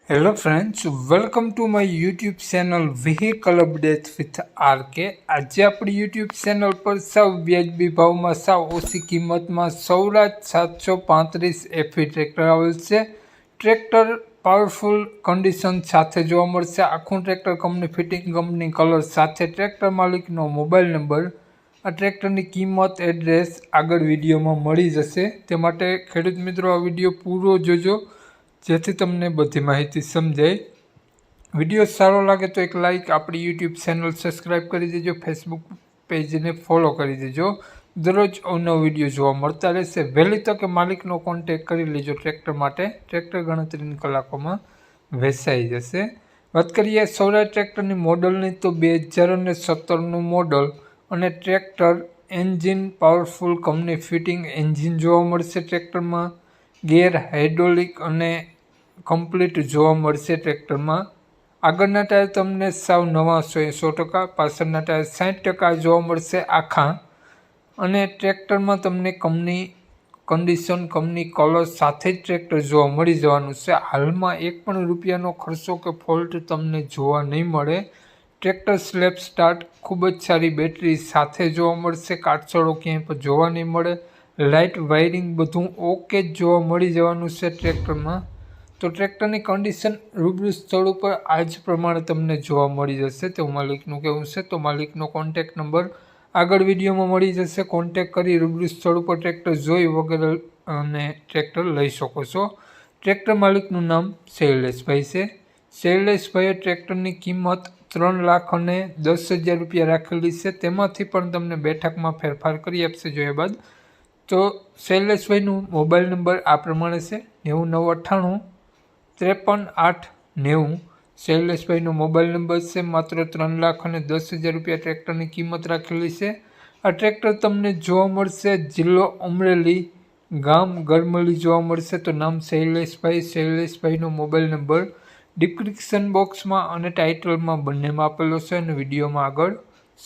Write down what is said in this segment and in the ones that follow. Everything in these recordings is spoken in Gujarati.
Hello friends, welcome to my YouTube channel vehicle update with RK. આજે આપણી યુટ્યુબ ચેનલ પર સાવ વ્યાજબી ભાવમાં સાવ ઓછી કિંમતમાં સૌરાજ 735 એફી ટ્રેક્ટર આવેલ છે। ટ્રેક્ટર પાવરફુલ કન્ડિશન સાથે જોવા મળશે। આખું tractor company fitting, company colour સાથે, ટ્રેક્ટર માલિકનો મોબાઈલ નંબર, આ ટ્રેક્ટરની કિંમત, એડ્રેસ આગળ વિડીયોમાં મળી જશે। તે માટે ખેડૂત મિત્રો આ વિડીયો પૂરો જોજો જેથી તમને બધી માહિતી સમજાય। વિડીયો સારો લાગે તો એક લાઇક, આપણી યુટ્યુબ ચેનલ સબસ્ક્રાઈબ કરી દેજો, ફેસબુક પેજને ફોલો કરી દેજો। દરરોજ અવનવો વિડીયો જોવા મળતા રહેશે। વહેલી તકે માલિકનો કોન્ટેક કરી લેજો ટ્રેક્ટર માટે। ટ્રેક્ટર ગણતરીની કલાકોમાં વેચાઈ જશે। વાત કરીએ સૌરાજ ટ્રેક્ટરની મોડલની તો 2017નું મોડલ અને tractor engine powerful company fitting engine જોવા મળશે। ટ્રેક્ટરમાં ગેર હાઇડ્રોલિક અને કમ્પ્લીટ જોવા મળશે। ટ્રેક્ટરમાં આગળના ટાયર તમને સાવ નવા 100%, પાછળના ટાયર 60% જોવા મળશે આખા। અને ટ્રેક્ટરમાં તમને કંપની કન્ડિશન, કંપની કલર સાથે જ ટ્રેક્ટર જોવા મળી જવાનું છે। હાલમાં એક પણ રૂપિયાનો ખર્ચો કે ફોલ્ટ તમને જોવા નહીં મળે। ટ્રેક્ટર સ્લેપ સ્ટાર્ટ, ખૂબ જ સારી બેટરી સાથે જોવા મળશે। કાટછડો ક્યાંય પણ જોવા નહીં મળે। લાઇટ વાયરિંગ બધું ઓકે જ જોવા મળી જવાનું છે ટ્રેક્ટરમાં। તો ટ્રેક્ટરની કન્ડિશન રૂબરૂ સ્થળ ઉપર આ જ પ્રમાણે તમને જોવા મળી જશે તેવું માલિકનું કહેવું છે। તો માલિકનો કોન્ટેક્ટ નંબર આગળ વિડીયોમાં મળી જશે। કોન્ટેક્ટ કરી રૂબરૂ સ્થળ ઉપર ટ્રેક્ટર જોઈ વગેરે અને ટ્રેક્ટર લઈ શકો છો। ટ્રેક્ટર માલિકનું નામ શૈલેષભાઈ છે। શૈલેષભાઈએ ટ્રેક્ટરની કિંમત 3,10,000 રૂપિયા રાખેલી છે। તેમાંથી પણ તમને બેઠકમાં ફેરફાર કરી આપશે જોયા બાદ। તો શૈલેષભાઈનું મોબાઈલ નંબર આ પ્રમાણે છે 9998 53,890। શૈલેષભાઈનો મોબાઈલ નંબર છે। માત્ર 3,10,000 રૂપિયા ટ્રેક્ટરની કિંમત રાખેલી છે। આ ટ્રેક્ટર તમને જોવા મળશે જિલ્લો અમરેલી, ગામ ગરમલી જોવા મળશે। તો નામ શૈલેષભાઈ, શૈલેષભાઈનો મોબાઈલ નંબર ડિસ્ક્રિપ્શન બોક્સમાં અને ટાઇટલમાં બંનેમાં આપેલો છે અને વિડીયોમાં આગળ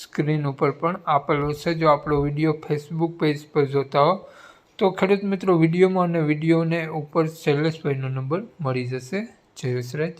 સ્ક્રીન ઉપર પણ આપેલો છે। જો આપણો વિડીયો ફેસબુક પેજ પર જોતા હો તો ખેડૂત મિત્રો વિડીયોમાં અને વિડીયોને ઉપર શૈલેષભાઈનો નંબર મળી જશે। જય વિસરાજ।